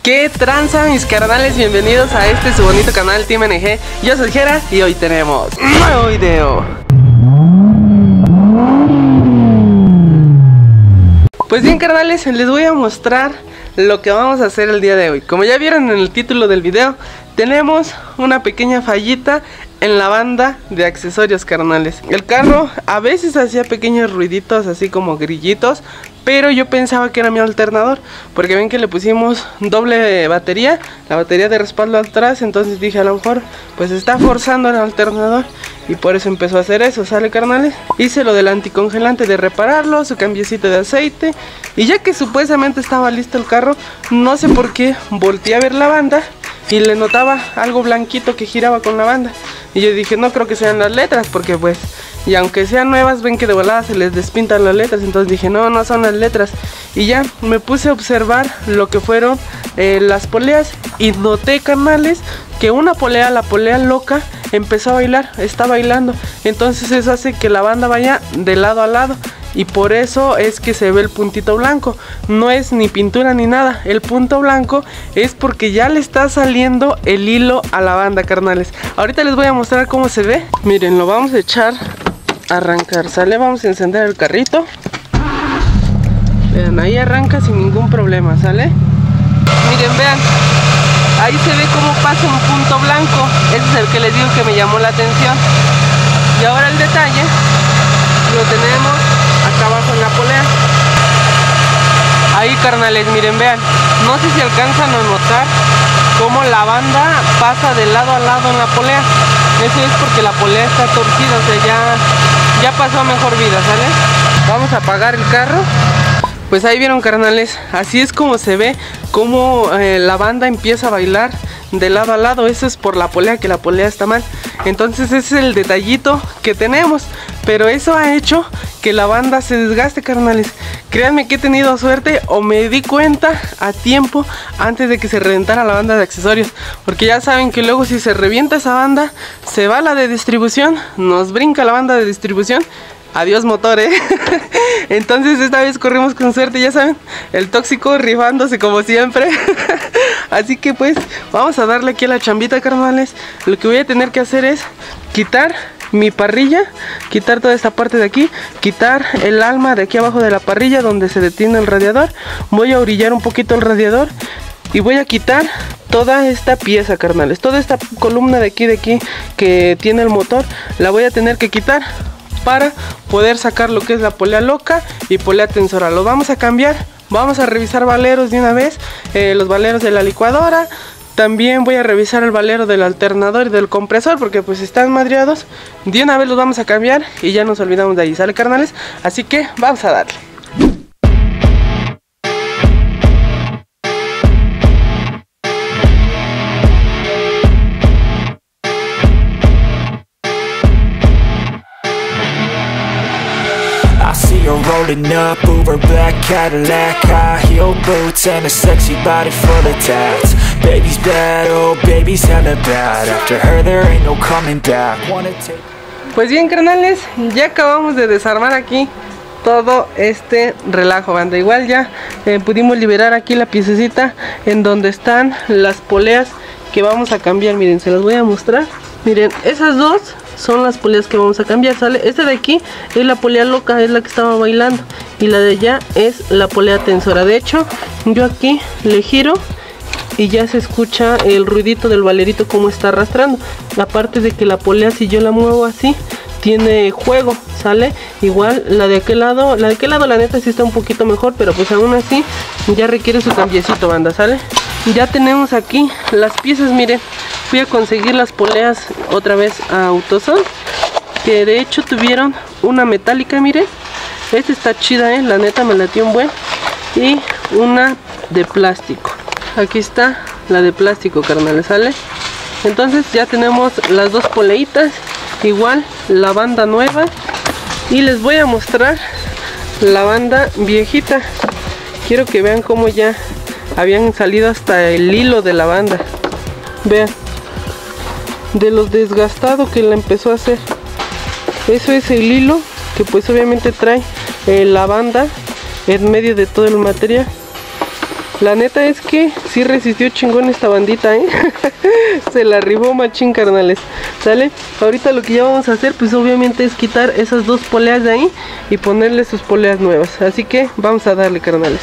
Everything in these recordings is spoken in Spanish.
¿Qué tranza, mis carnales? Bienvenidos a este su bonito canal Team NG. Yo soy Jera y hoy tenemos un nuevo video. Pues bien, carnales, les voy a mostrar lo que vamos a hacer el día de hoy. Como ya vieron en el título del video, tenemos una pequeña fallita en la banda de accesorios, carnales. El carro a veces hacía pequeños ruiditos, así como grillitos, pero yo pensaba que era mi alternador, porque ven que le pusimos doble batería, la batería de respaldo atrás. Entonces dije, a lo mejor pues está forzando el alternador y por eso empezó a hacer eso, ¿sale, carnales? Hice lo del anticongelante de repararlo, su cambiecito de aceite. Y ya que supuestamente estaba listo el carro, no sé por qué volteé a ver la banda y le notaba algo blanquito que giraba con la banda. Y yo dije, no creo que sean las letras, porque pues, y aunque sean nuevas, ven que de volada se les despintan las letras. Entonces dije, no, no son las letras. Y ya me puse a observar lo que fueron las poleas. Y noté, carnales, que una polea, la polea loca, empezó a bailar, está bailando. Entonces eso hace que la banda vaya de lado a lado. Y por eso es que se ve el puntito blanco. No es ni pintura ni nada. El punto blanco es porque ya le está saliendo el hilo a la banda, carnales. Ahorita les voy a mostrar cómo se ve. Miren, lo vamos a echar a arrancar, ¿sale? Vamos a encender el carrito. Vean, ahí arranca sin ningún problema, ¿sale? Miren, vean. Ahí se ve cómo pasa un punto blanco. Ese es el que les digo que me llamó la atención. Y ahora el detalle lo tenemos acá abajo en la polea. Ahí, carnales, miren, vean. No sé si alcanzan a notar cómo la banda pasa de lado a lado en la polea. Eso es porque la polea está torcida, o sea, ya pasó a mejor vida, ¿sale? Vamos a apagar el carro. Pues ahí vieron, carnales, así es como se ve, cómo la banda empieza a bailar de lado a lado. Eso es por la polea, que la polea está mal. Entonces ese es el detallito que tenemos, pero eso ha hecho que la banda se desgaste, carnales. Créanme que he tenido suerte, o me di cuenta a tiempo antes de que se reventara la banda de accesorios, porque ya saben que luego si se revienta esa banda, se va la de distribución, nos brinca la banda de distribución. Adiós motor, Entonces esta vez corrimos con suerte, ya saben, el tóxico rifándose como siempre. Así que pues vamos a darle aquí a la chambita, carnales. Lo que voy a tener que hacer es quitar mi parrilla, quitar toda esta parte de aquí, quitar el alma de aquí abajo de la parrilla donde se detiene el radiador. Voy a orillar un poquito el radiador y voy a quitar toda esta pieza, carnales. Toda esta columna de aquí que tiene el motor, la voy a tener que quitar para poder sacar lo que es la polea loca y polea tensora. Lo vamos a cambiar, vamos a revisar valeros de una vez, los valeros de la licuadora. También voy a revisar el valero del alternador y del compresor, porque pues están madreados. De una vez los vamos a cambiar y ya nos olvidamos de ahí, ¿sale, carnales? Así que vamos a darle. Rolling up, Uber black Cadillac, high heel boots and a sexy body full of tats. Baby's bad, oh baby's hella bad. After her there ain't no coming back. Pues bien, carnales, ya acabamos de desarmar aquí todo este relajo, banda. Igual ya pudimos liberar aquí la piececita en donde están las poleas que vamos a cambiar. Miren, se las voy a mostrar. Miren, esas dos son las poleas que vamos a cambiar, ¿sale? Esta de aquí es la polea loca, es la que estaba bailando, y la de allá es la polea tensora. De hecho, yo aquí le giro y ya se escucha el ruidito del valerito como está arrastrando. Aparte de que la polea, si yo la muevo así, tiene juego, ¿sale? Igual la de aquel lado, la neta sí está un poquito mejor, pero pues aún así ya requiere su cambiecito, banda, ¿sale? Ya tenemos aquí las piezas. Miren, fui a conseguir las poleas otra vez a AutoZone, que de hecho tuvieron una metálica, miren. Esta está chida, la neta me latió un buen. Y una de plástico. Aquí está la de plástico, carnales, ¿sale? Entonces ya tenemos las dos poleitas, igual la banda nueva. Y les voy a mostrar la banda viejita. Quiero que vean cómo ya habían salido hasta el hilo de la banda. Vean, de lo desgastado que la empezó a hacer. Eso es el hilo que pues obviamente trae la banda en medio de todo el material. La neta es que sí resistió chingón esta bandita, se la rifó machín, carnales. ¿Sale? Ahorita lo que ya vamos a hacer, pues obviamente es quitar esas dos poleas de ahí y ponerle sus poleas nuevas. Así que vamos a darle, carnales.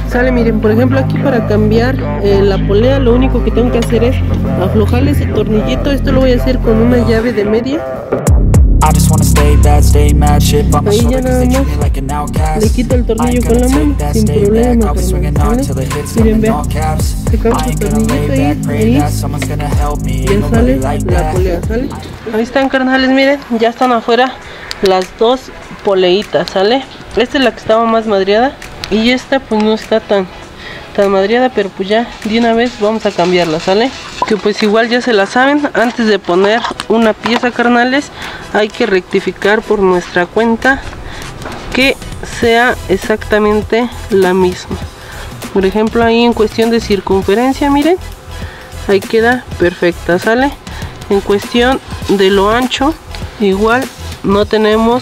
Sale, miren, por ejemplo aquí para cambiar la polea, lo único que tengo que hacer es aflojarle ese tornillito. Esto lo voy a hacer con una llave de media. Ahí ya nada más le quito el tornillo con la mano sin problema, carnales. Miren, vean, sacamos el tornillito ahí ya sale la polea, ¿sale? Ahí están, carnales, miren, ya están afuera las dos poleitas, ¿sale? Esta es la que estaba más madreada y esta pues no está tan madreada, pero pues ya de una vez vamos a cambiarla, ¿sale? Que pues igual ya se la saben, antes de poner una pieza, carnales, hay que rectificar por nuestra cuenta que sea exactamente la misma. Por ejemplo, ahí en cuestión de circunferencia, miren, ahí queda perfecta, ¿sale? En cuestión de lo ancho, igual no tenemos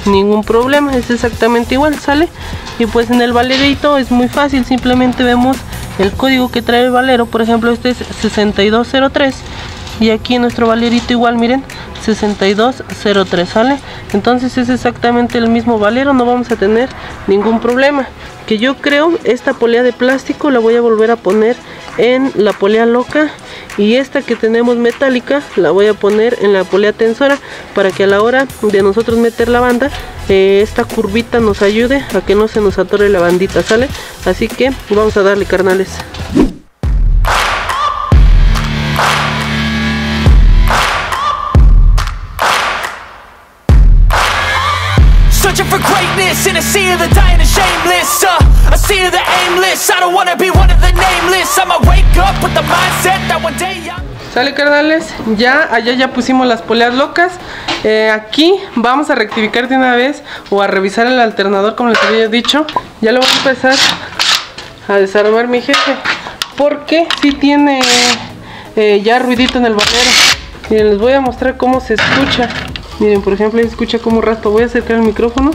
ningún problema, es exactamente igual, ¿sale? Y pues en el valerito es muy fácil, simplemente vemos el código que trae el valero. Por ejemplo, este es 6203 y aquí en nuestro valerito igual, miren, 6203, ¿sale? Entonces es exactamente el mismo valero, no vamos a tener ningún problema. Que yo creo esta polea de plástico la voy a volver a poner en la polea loca, y esta que tenemos metálica la voy a poner en la polea tensora, para que a la hora de nosotros meter la banda, esta curvita nos ayude a que no se nos atore la bandita, ¿sale? Así que vamos a darle, carnales. Searching for greatness in a sea of the dying and shameless, a sea of the aimless. I don't wanna be one of the nameless. I'ma wake up with the mindset that one day I'm... Sale, carnales, ya allá ya pusimos las poleas locas. Aquí vamos a rectificar de una vez o a revisar el alternador, como les había dicho. Ya lo voy a empezar a desarmar, mi jefe, porque sí tiene ya ruidito en el valero. Miren, les voy a mostrar cómo se escucha. Miren, por ejemplo, ahí se escucha como raspa. Voy a acercar el micrófono.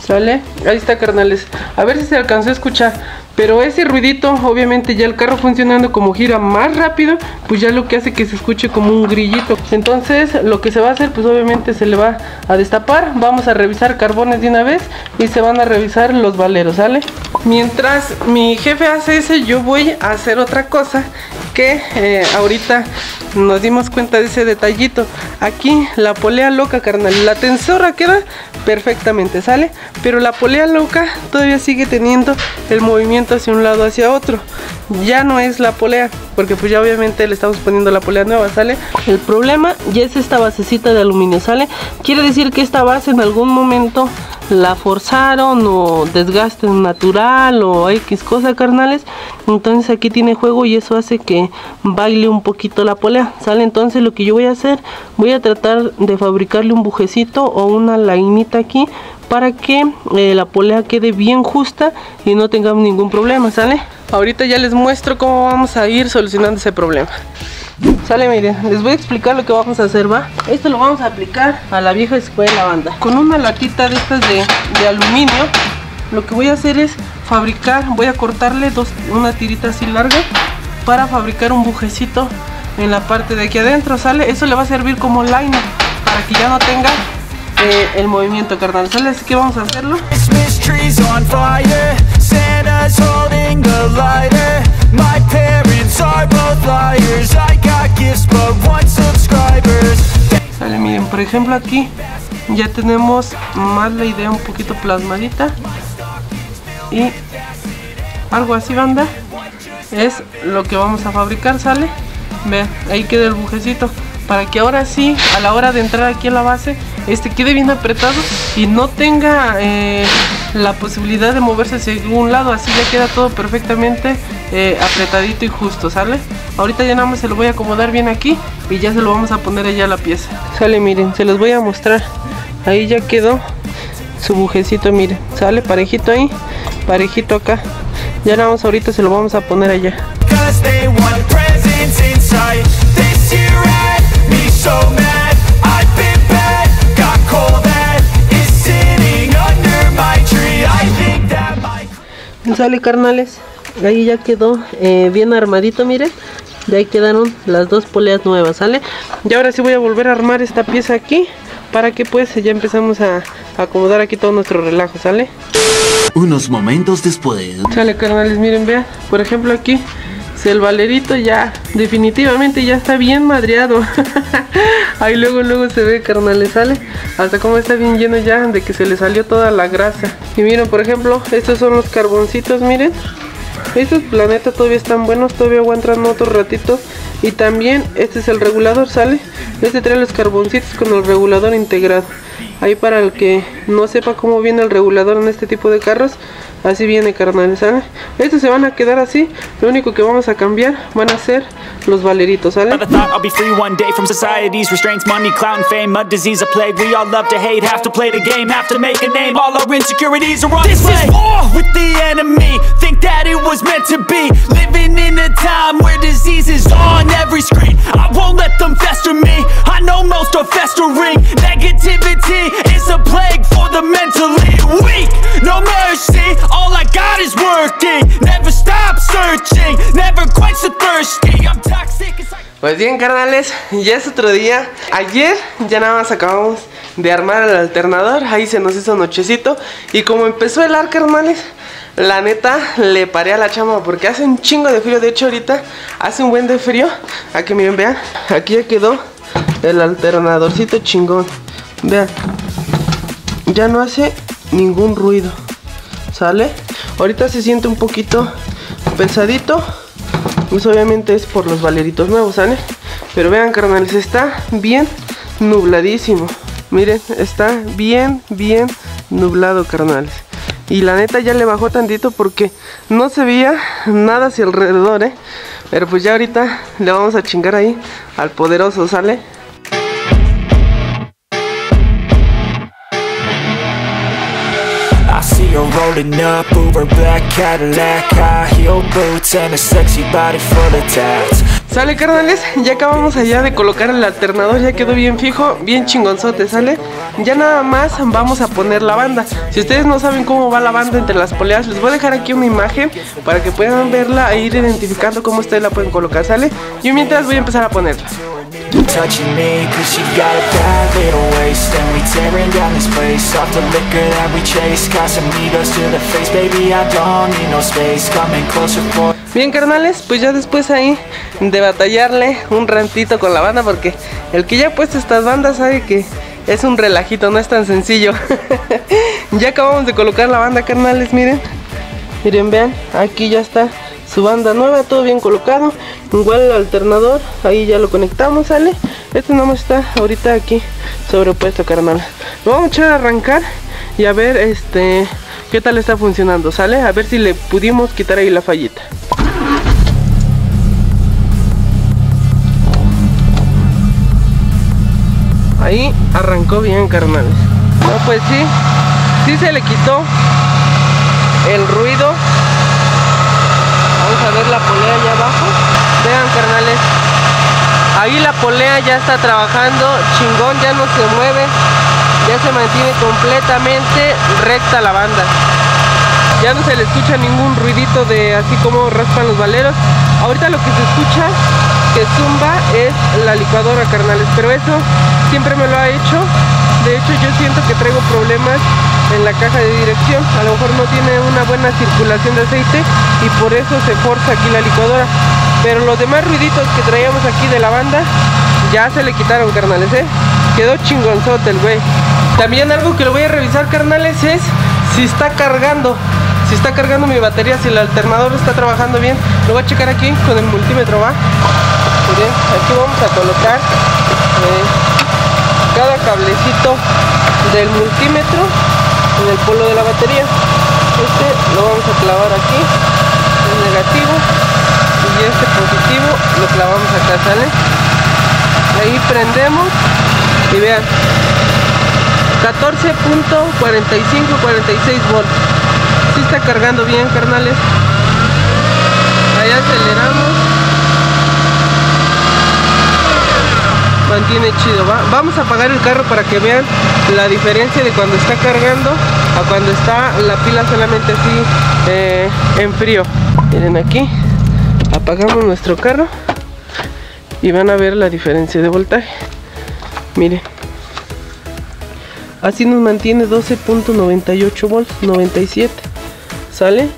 ¿Sale? Ahí está, carnales. A ver si se alcanzó a escuchar. Pero ese ruidito, obviamente ya el carro funcionando como gira más rápido, pues ya lo que hace que se escuche como un grillito. Entonces lo que se va a hacer, pues obviamente se le va a destapar. Vamos a revisar carbones de una vez y se van a revisar los valeros, ¿sale? Mientras mi jefe hace eso, yo voy a hacer otra cosa que ahorita nos dimos cuenta de ese detallito. Aquí la polea loca, carnal, la tensora queda perfectamente, ¿sale? Pero la polea loca todavía sigue teniendo el movimiento hacia un lado, hacia otro. Ya no es la polea, porque pues ya obviamente le estamos poniendo la polea nueva, ¿sale? El problema ya es esta basecita de aluminio, ¿sale? Quiere decir que esta base en algún momento la forzaron, o desgaste natural, o X cosa, carnales. Entonces aquí tiene juego y eso hace que baile un poquito la polea, ¿sale? Entonces lo que yo voy a hacer, voy a tratar de fabricarle un bujecito o una lainita aquí, para que la polea quede bien justa y no tengamos ningún problema, ¿sale? Ahorita ya les muestro cómo vamos a ir solucionando ese problema. Sale, miren, les voy a explicar lo que vamos a hacer, ¿va? Esto lo vamos a aplicar a la vieja escuela, banda. Con una latita de estas de aluminio, lo que voy a hacer es fabricar, voy a cortarle una tirita así larga para fabricar un bujecito en la parte de aquí adentro, ¿sale? Eso le va a servir como liner para que ya no tenga el movimiento, carnal, ¿sale? Así que vamos a hacerlo. Sale, miren, por ejemplo aquí ya tenemos más la idea un poquito plasmadita y algo así, banda, es lo que vamos a fabricar, ¿sale? Vean, ahí queda el bujecito, para que ahora sí, a la hora de entrar aquí a la base, quede bien apretado y no tenga la posibilidad de moverse hacia algún lado. Así ya queda todo perfectamente apretadito y justo, ¿sale? Ahorita ya nada más se lo voy a acomodar bien aquí y ya se lo vamos a poner allá a la pieza. Sale, miren, se los voy a mostrar. Ahí ya quedó su bujecito, miren, sale parejito ahí, parejito acá. Ya nada más ahorita se lo vamos a poner allá. Sale, carnales, ahí ya quedó bien armadito, miren. De ahí quedaron las dos poleas nuevas, ¿sale? Y ahora sí voy a volver a armar esta pieza aquí, para que pues ya empezamos a acomodar aquí todo nuestro relajo, ¿sale? Unos momentos después. Sale, carnales, miren, vean, por ejemplo aquí, si el valerito ya definitivamente ya está bien madreado. Ahí luego se ve, carnales, sale, hasta como está bien lleno ya, de que se le salió toda la grasa. Y miren, por ejemplo, estos son los carboncitos, miren. Estos, la neta, todavía están buenos, todavía aguantan otro ratito. Y también este es el regulador, ¿sale? Este trae los carboncitos con el regulador integrado. Ahí para el que no sepa cómo viene el regulador en este tipo de carros, así viene, carnales, ¿sale? Estos se van a quedar así, lo único que vamos a cambiar van a ser los valeritos, ¿sale? I'll be free one day from society's restraints, money, clout, and fame, a disease, a plague. We all love to hate, have to play the game, have to make a name. All our insecurities are on display. This is war with the enemy. Think that it was meant to be. Living in a time where disease is on every screen. I won't let them fester me. I know most are festering. Negativity is a plague for the mentally weak. No mercy. All I got is working. Never stop searching. Never quench the thirsty. I'm toxic. Pues bien, carnales, ya es otro día. Ayer ya nada más acabamos de armar el alternador. Ahí se nos hizo nochecito. Y como empezó a helar, carnales, la neta le paré a la chamba porque hace un chingo de frío. De hecho ahorita hace un buen de frío. Aquí miren, vean, aquí ya quedó el alternadorcito chingón. Vean, ya no hace ningún ruido, ¿sale? Ahorita se siente un poquito pesadito. Pues obviamente es por los valeritos nuevos, ¿sale? Pero vean, carnales, está bien nubladísimo. Miren, está bien nublado, carnales. Y la neta ya le bajó tantito porque no se veía nada hacia alrededor, Pero pues ya ahorita le vamos a chingar ahí al poderoso, ¿sale? You're rolling up, Uber black Cadillac, high heel boots and a sexy body full of tats. Sale, carnales, ya acabamos allá de colocar el alternador, ya quedó bien fijo, bien chingonzote, ¿sale? Ya nada más vamos a poner la banda. Si ustedes no saben cómo va la banda entre las poleas, les voy a dejar aquí una imagen para que puedan verla e ir identificando cómo ustedes la pueden colocar, ¿sale? Yo mientras voy a empezar a ponerla. Touching me, cause you got a bad little waist. And we tearing down this place off the liquor that we chase. Casamigos to the face, baby, I don't need no space. Coming closer for... Bien, carnales, pues ya después ahí de batallarle un ratito con la banda, porque el que ya ha puesto estas bandas sabe que es un relajito, no es tan sencillo. Ya acabamos de colocar la banda, carnales, miren. Miren, vean, aquí ya está su banda nueva, todo bien colocado. Igual el alternador, ahí ya lo conectamos, ¿sale? Este nomás está ahorita aquí sobrepuesto, carnal. Lo vamos a echar a arrancar y a ver qué tal está funcionando, ¿sale? A ver si le pudimos quitar ahí la fallita. Ahí arrancó bien, carnales. No, pues sí se le quitó el ruido. Vamos a ver la polea allá abajo. Vean, carnales, ahí la polea ya está trabajando chingón, ya no se mueve, ya se mantiene completamente recta la banda. Ya no se le escucha ningún ruidito de así como raspan los valeros. Ahorita lo que se escucha que zumba es la licuadora, carnales, pero eso siempre me lo ha hecho. De hecho, yo siento que traigo problemas en la caja de dirección. A lo mejor no tiene una buena circulación de aceite y por eso se forza aquí la licuadora. Pero los demás ruiditos que traíamos aquí de la banda ya se le quitaron, carnales, Quedó chingonzote el güey. También algo que lo voy a revisar, carnales, es si está cargando. Si está cargando mi batería, si el alternador está trabajando bien. Lo voy a checar aquí con el multímetro, ¿va? Miren, aquí vamos a colocar cada cablecito del multímetro en el polo de la batería. Lo vamos a clavar aquí, el negativo, y este positivo lo clavamos acá, ¿sale? Ahí prendemos y vean, 14.45-46 volts. Sí está cargando bien, carnales. Ahí aceleramos. Mantiene chido, ¿va? Vamos a apagar el carro para que vean la diferencia de cuando está cargando a cuando está la pila solamente así en frío. Miren, aquí apagamos nuestro carro y van a ver la diferencia de voltaje. Miren, así nos mantiene 12.98 volts, 97, ¿sale?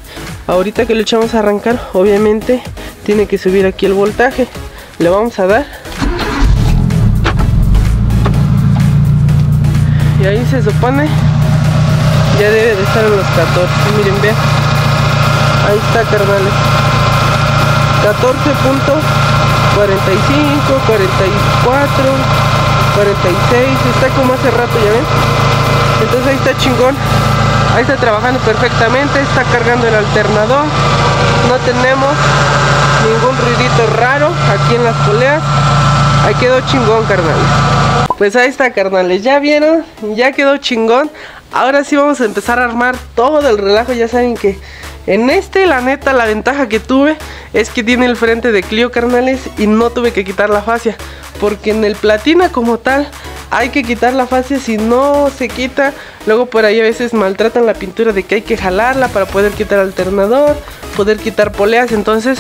Ahorita que lo echamos a arrancar, obviamente tiene que subir aquí el voltaje. Le vamos a dar. Y ahí se supone ya debe de estar en los 14. Miren, vean. Ahí está, carnales. 14.45, 44, 46. Está como hace rato, ya ven. Entonces ahí está chingón. Ahí está trabajando perfectamente. Está cargando el alternador. No tenemos ningún ruidito raro aquí en las poleas. Ahí quedó chingón, carnales. Pues ahí está, carnales, ya vieron, ya quedó chingón. Ahora sí vamos a empezar a armar todo el relajo. Ya saben que en la neta, la ventaja que tuve es que tiene el frente de Clio, carnales, y no tuve que quitar la fascia, porque en el Platina como tal hay que quitar la fascia. Si no se quita, luego por ahí a veces maltratan la pintura de que hay que jalarla para poder quitar alternador, poder quitar poleas. Entonces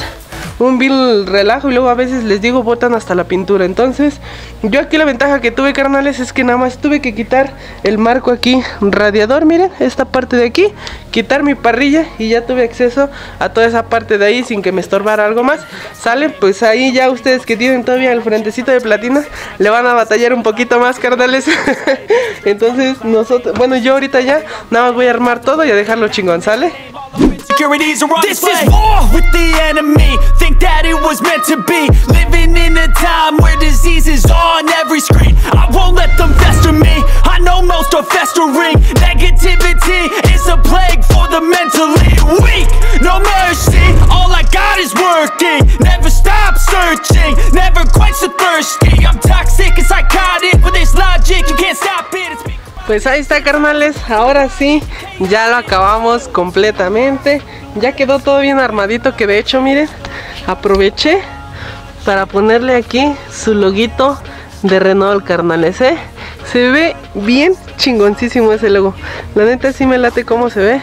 un vil relajo, y luego a veces les digo botan hasta la pintura. Entonces yo aquí la ventaja que tuve, carnales, es que nada más tuve que quitar el marco aquí radiador, miren, esta parte de aquí, quitar mi parrilla y ya tuve acceso a toda esa parte de ahí sin que me estorbara algo más. Sale, pues ahí ya ustedes que tienen todavía el frentecito de Platina le van a batallar un poquito más, carnales. Entonces nosotros, bueno, yo ahorita ya nada más voy a armar todo y a dejarlo chingón, ¿sale? This is war with the enemy. Think that it was meant to be. Living in a time where disease is on every screen. I won't let them fester me. I know most are festering. Negativity is a plague for the mentally weak. No mercy, all I got is working. Never stop searching, never quench the thirsty. I'm toxic and psychotic, with this logic you can't stop it. Pues ahí está, carnales, ahora sí, ya lo acabamos completamente. Ya quedó todo bien armadito, que de hecho, miren, aproveché para ponerle aquí su loguito de Renault, carnales, ¿eh? Se ve bien chingoncísimo ese logo. La neta sí me late cómo se ve.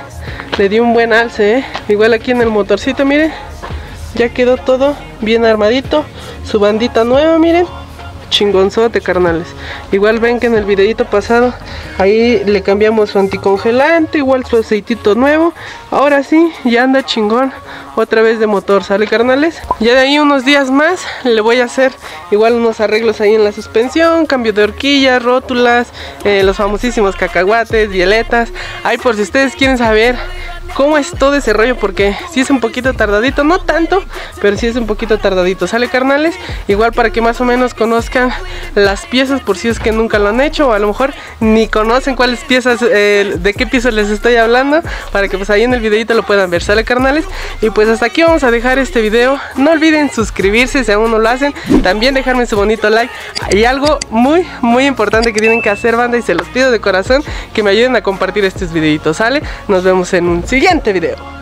Le di un buen alce, ¿eh? Igual aquí en el motorcito, miren, ya quedó todo bien armadito. Su bandita nueva, miren, chingonzote, carnales. Igual ven que en el videito pasado ahí le cambiamos su anticongelante, igual su aceitito nuevo. Ahora sí, ya anda chingón otra vez de motor, ¿sale, carnales? Ya de ahí unos días más le voy a hacer igual unos arreglos ahí en la suspensión, cambio de horquillas, rótulas, los famosísimos cacahuates, violetas. Ahí por si ustedes quieren saber cómo es todo ese rollo, porque sí es un poquito tardadito, no tanto, pero sí es un poquito tardadito, ¿sale, carnales? Igual para que más o menos conozcan las piezas, por si es que nunca lo han hecho, o a lo mejor ni conocen cuáles piezas, de qué piezas les estoy hablando, para que pues ahí en el videito lo puedan ver, ¿sale, carnales? Y pues hasta aquí vamos a dejar este video. No olviden suscribirse si aún no lo hacen, también dejarme su bonito like, y algo muy importante que tienen que hacer, banda, y se los pido de corazón, que me ayuden a compartir estos videitos, ¿sale? Nos vemos en un siguiente video.